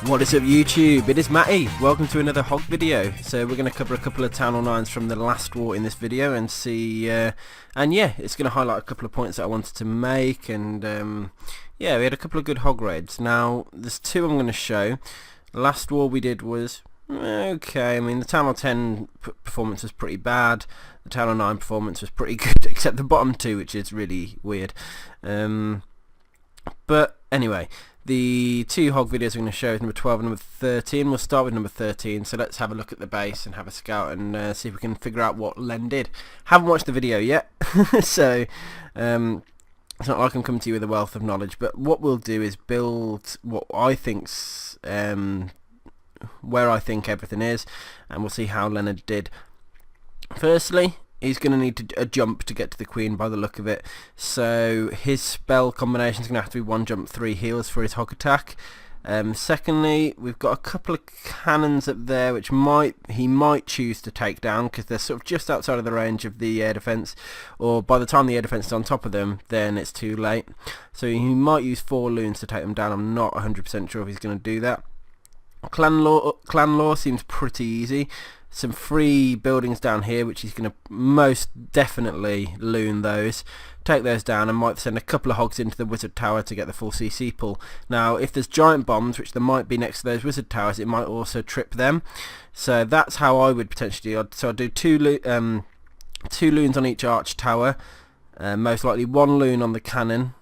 What is up YouTube? It is Matty. Welcome to another Hog video. So we're going to cover a couple of Town Hall 9s from the last war in this video and see, and yeah, it's going to highlight a couple of points that I wanted to make, and yeah, we had a couple of good hog raids. Now there's two I'm going to show. Last war we did was okay. I mean, the Town Hall 10 performance was pretty bad. The Town Hall 9 performance was pretty good, except the bottom two, which is really weird. But anyway, the two hog videos I'm going to show is number 12 and number 13. We'll start with number 13, so let's have a look at the base and have a scout and see if we can figure out what Len did. Haven't watched the video yet, so it's not like I'm coming to you with a wealth of knowledge, but what we'll do is build what I think's where I think everything is, and we'll see how Leonard did. Firstly, he's going to need a jump to get to the queen by the look of it, so his spell combination is going to have to be 1 jump 3 heals for his hog attack. Secondly, we've got a couple of cannons up there which he might choose to take down because they're sort of just outside of the range of the air defense, or by the time the air defense is on top of them then it's too late. So he might use 4 loons to take them down. I'm not 100% sure if he's going to do that. Clan law seems pretty easy. Some free buildings down here which he's going to most definitely loon those, take those down, and might send a couple of hogs into the wizard tower to get the full CC pull. Now if there's giant bombs, which there might be next to those wizard towers, it might also trip them. So that's how I would potentially do. So I'd do two loons on each arch tower, most likely 1 loon on the cannon,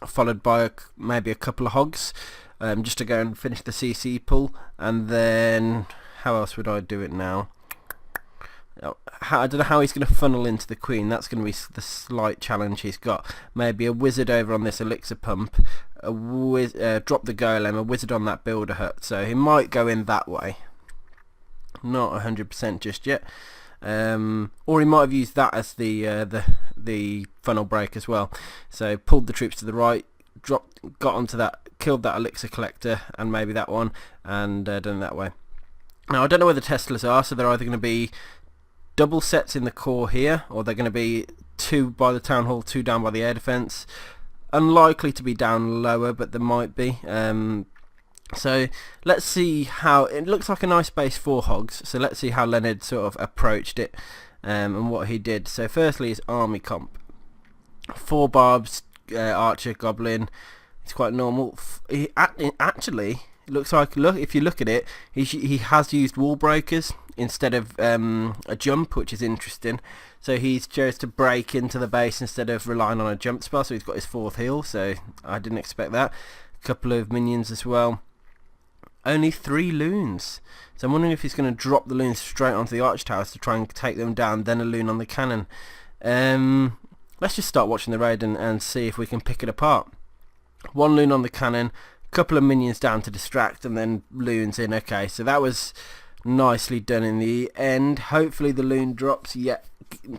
followed by maybe a couple of hogs, just to go and finish the CC pull. And then how else would I do it now? I don't know how he's going to funnel into the queen. That's going to be the slight challenge he's got. Maybe a wizard over on this elixir pump, drop the golem, a wizard on that builder hut. So he might go in that way. Not 100% just yet. Or he might have used that as the funnel break as well. So pulled the troops to the right, got onto that, killed that elixir collector and maybe that one, and done it that way. Now I don't know where the Teslas are, so they're either going to be double sets in the core here, or they're going to be 2 by the town hall, 2 down by the air defense. Unlikely to be down lower, but there might be. So let's see how it looks. Like a nice base for hogs, so let's see how Leonard sort of approached it, and what he did. So firstly, his army comp: 4 barbs, archer, goblin. It's quite normal. He actually looks like, if you look at it, he has used wall breakers instead of a jump, which is interesting. So he's chose to break into the base instead of relying on a jump spell, so he's got his 4th heal, so I didn't expect that. A couple of minions as well. Only 3 loons, so I'm wondering if he's going to drop the loons straight onto the arch towers to try and take them down, then a loon on the cannon. Let's just start watching the raid and see if we can pick it apart. 1 loon on the cannon, couple of minions down to distract, and then loons in. Okay, so that was nicely done in the end. Hopefully the loon drops. Yeah,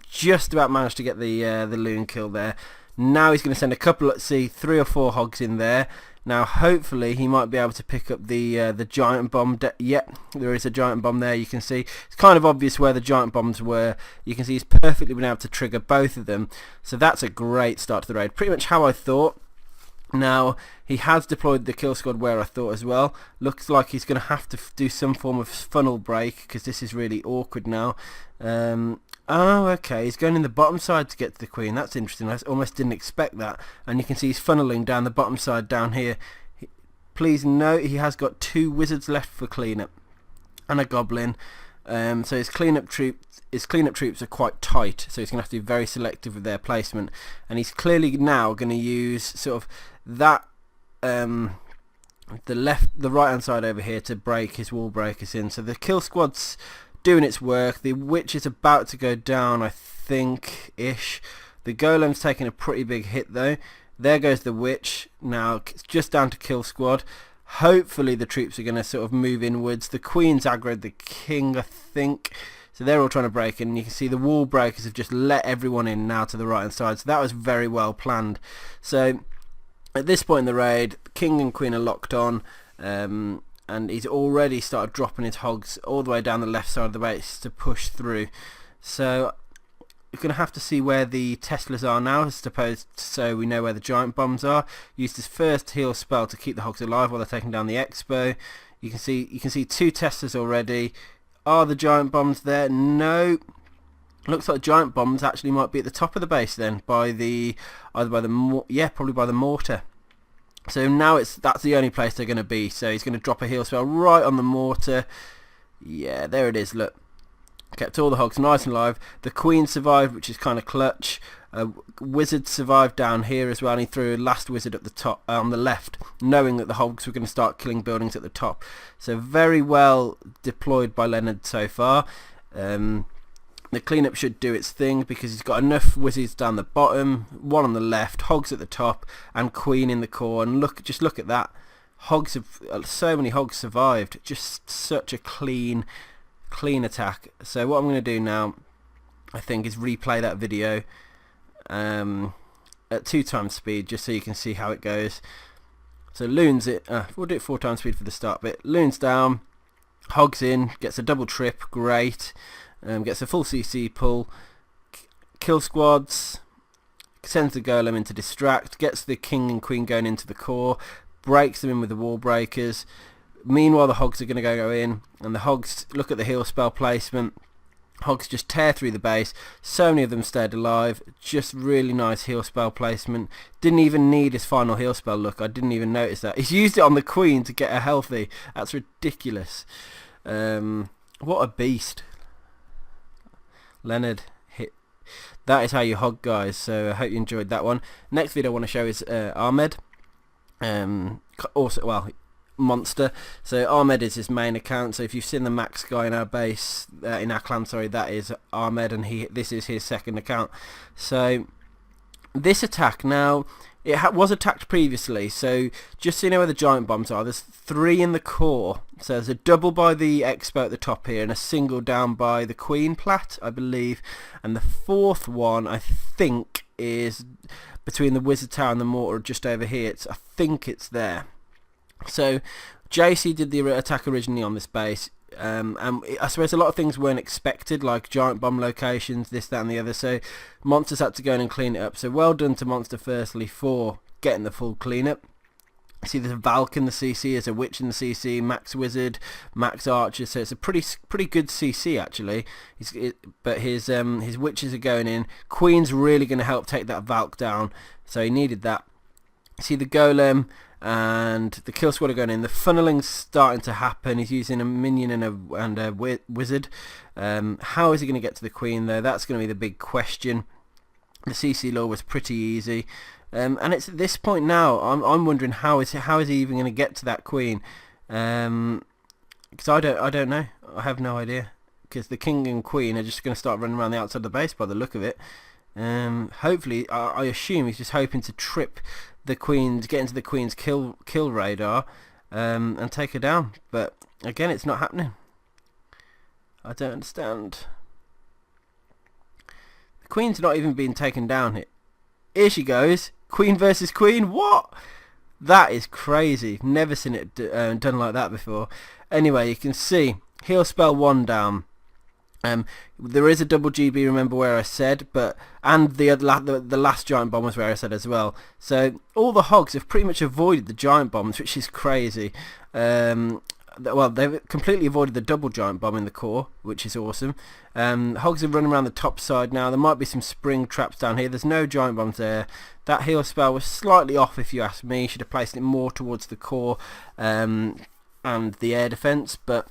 just about managed to get the loon kill there. Now he's going to send a couple, let's see, 3 or 4 hogs in there. Now hopefully he might be able to pick up the giant bomb. Yep, there is a giant bomb there. You can see it's kind of obvious where the giant bombs were. You can see he's perfectly been able to trigger both of them, so that's a great start to the raid. Pretty much how I thought. Now he has deployed the kill squad where I thought as well. Looks like he's going to have to do some form of funnel break, because this is really awkward now. Oh, okay, he's going in the bottom side to get to the queen. That's interesting. I almost didn't expect that. And you can see he's funneling down the bottom side down here. Please note he has got 2 wizards left for cleanup and a goblin. So his cleanup troops are quite tight, so he's going to have to be very selective with their placement. And he's clearly now going to use sort of that the right hand side over here to break his wall breakers in. So the kill squad's doing its work. The witch is about to go down, I think, ish. The golem's taking a pretty big hit though. There goes the witch. Now it's just down to kill squad. Hopefully the troops are going to sort of move inwards. The queen's aggroed the king, I think, so they're all trying to break in. You can see the wall breakers have just let everyone in now to the right hand side, so that was very well planned. So at this point in the raid, king and queen are locked on, and he's already started dropping his hogs all the way down the left side of the base to push through. So going to have to see where the Teslas are now, so we know where the giant bombs are. Used his first heal spell to keep the Hogs alive while they're taking down the Expo. You can see 2 Teslas already. Are the giant bombs there? No. Looks like giant bombs actually might be at the top of the base then, probably by the mortar. So now that's the only place they're going to be. So he's going to drop a heal spell right on the mortar. Yeah, there it is. Look. Kept all the Hogs nice and alive. The Queen survived, which is kind of clutch. Wizard survived down here as well, and he threw a last wizard at the top, on the left, knowing that the Hogs were going to start killing buildings at the top. So very well deployed by Leonard so far. The cleanup should do its thing because he's got enough wizards down the bottom, 1 on the left, Hogs at the top, and Queen in the core. And just look at that. So many Hogs survived. Just such a clean attack. So what I'm going to do now, I think, is replay that video at 2 times speed, just so you can see how it goes. So Loon's we'll do it 4 times speed for the start bit. Loon's down, Hogs in, gets a double trip, great. Gets a full CC pull, kill squads, sends the golem into distract, gets the king and queen going into the core, breaks them in with the wall breakers. Meanwhile, the Hogs are going to go in, and the Hogs, look at the heal spell placement. Hogs just tear through the base. So many of them stayed alive. Just really nice heal spell placement. Didn't even need his final heal spell. Look, I didn't even notice that. He's used it on the Queen to get her healthy. That's ridiculous. What a beast. Leonard hit. That is how you hog, guys. So I hope you enjoyed that one. Next video I want to show is Ahmed. Monster. So Ahmed is his main account. So if you've seen the max guy in our base, in our clan, sorry, that is Ahmed, and this is his second account. So this attack now, it was attacked previously. So just so you know where the giant bombs are, there's 3 in the core. So there's a double by the Expo at the top here, and a single down by the Queen plat, I believe. And the 4th one, I think, is between the Wizard Tower and the mortar, just over here. I think it's there. So JC did the attack originally on this base, and I suppose a lot of things weren't expected, like giant bomb locations, this, that and the other, so Monsters had to go in and clean it up. So well done to Monster firstly for getting the full cleanup. See, there's a Valk in the CC, there's a Witch in the CC, Max Wizard, Max Archer, so it's a pretty good CC actually. But his Witches are going in. Queen's really going to help take that Valk down, so he needed that. See, the Golem and the kill squad are going in. The funneling's starting to happen. He's using a minion and a wizard. How is he going to get to the Queen though? That's going to be the big question. The CC law was pretty easy, and it's at this point now I'm wondering how is he even going to get to that Queen? Because I don't know. I have no idea. Because the King and Queen are just going to start running around the outside of the base by the look of it. Hopefully, I assume he's just hoping to trip the Queen, to get into the Queen's kill radar, and take her down. But again, it's not happening. I don't understand. The Queen's not even being taken down here. Here she goes. Queen versus Queen. What? That is crazy. Never seen it done like that before. Anyway, you can see heal spell 1 down. There is a double GB, remember where I said, and the last giant bomb was where I said as well. So all the Hogs have pretty much avoided the giant bombs, which is crazy. Well, they've completely avoided the double giant bomb in the core, which is awesome. Hogs are running around the top side now. There might be some spring traps down here. There's no giant bombs there. That heal spell was slightly off, if you ask me. Should have placed it more towards the core and the air defense, but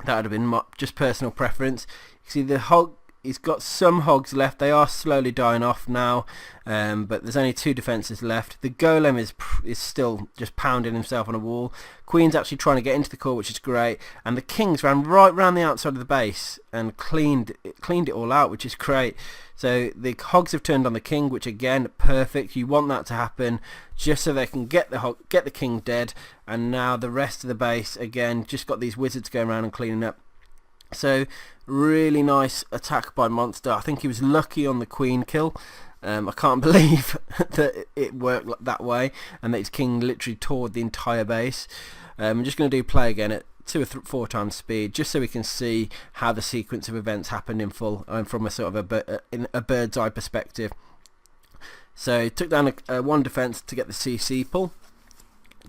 that would have been just personal preference. You see the Hog, he's got some Hogs left. They are slowly dying off now, but there's only 2 defences left. The Golem is still just pounding himself on a wall. Queen's actually trying to get into the core, which is great, and the Kings ran right round the outside of the base and cleaned it all out, which is great. So the Hogs have turned on the King, which again, perfect. You want that to happen just so they can get the King dead, and now the rest of the base again just got these wizards going around and cleaning up. So really nice attack by Monster. I think he was lucky on the Queen kill. I can't believe that it worked that way and that his King literally tore the entire base. I'm just going to do play again at 4 times speed, just so we can see how the sequence of events happened in full and from a sort of a bird's eye perspective. So took down one defense to get the CC pull.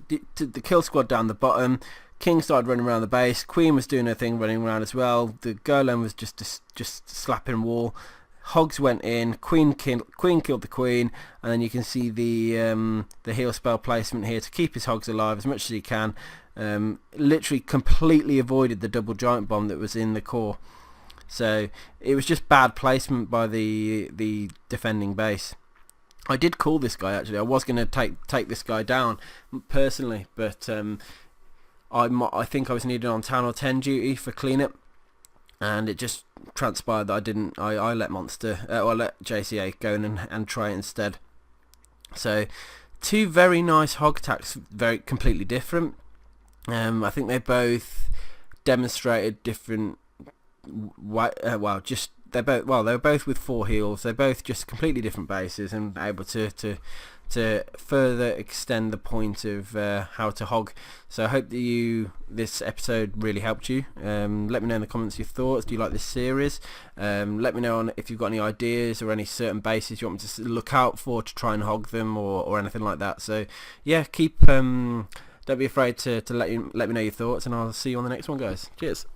The kill squad down the bottom. King started running around the base. Queen was doing her thing, running around as well. The golem was just slapping wall. Hogs went in. Queen killed the queen, and then you can see the heal spell placement here to keep his hogs alive as much as he can. Literally completely avoided the double giant bomb that was in the core. So it was just bad placement by the defending base. I did call this guy actually. I was going to take this guy down personally, but I think I was needed on town or 10 duty for cleanup, and it just transpired that I didn't. I let I let JCA go in and try it instead. So 2 very nice hog attacks, very completely different. I think they both demonstrated different. They were both with 4 heals. They're both just completely different bases and able to further extend the point of how to hog. So I hope that this episode really helped you. Let me know in the comments your thoughts. Do you like this series? Let me know if you've got any ideas or any certain bases you want me to look out for to try and hog them or anything like that. So yeah, don't be afraid to let me know your thoughts, and I'll see you on the next one, guys. Cheers.